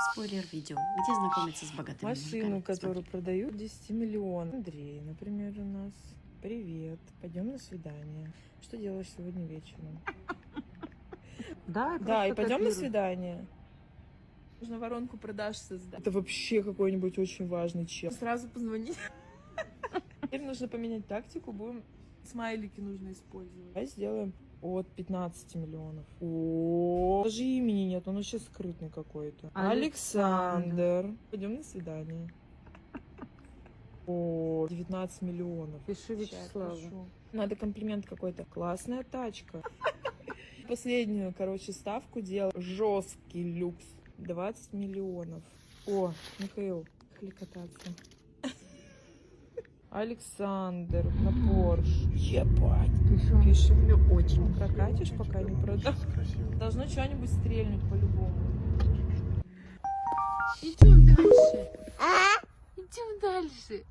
Спойлер-видео, где знакомиться с богатыми Машину, мужиками. которую продают 10 миллионов. Андрей, например, у нас. Привет. Пойдем на свидание. Что делаешь сегодня вечером? Да, И пойдем на свидание. Нужно воронку продаж создать. Это вообще какой-нибудь очень важный чел. Сразу позвонить. Теперь нужно поменять тактику. Будем смайлики нужно использовать. Давай сделаем от 15 миллионов. О, даже имени нет, он вообще скрытный какой-то. Александр. Пойдем на свидание. О, 19 миллионов. Пиши Вячеславу. Пишу. Надо комплимент какой-то. Классная тачка. Последнюю, ставку делал. Жесткий люкс. 20 миллионов. О, Михаил, поехали кататься. Александр на Порш. Ебать. Пишем. Очень. Прокатишь, пока не продам. Должно что-нибудь стрельнуть по-любому. Идем дальше. Идем дальше.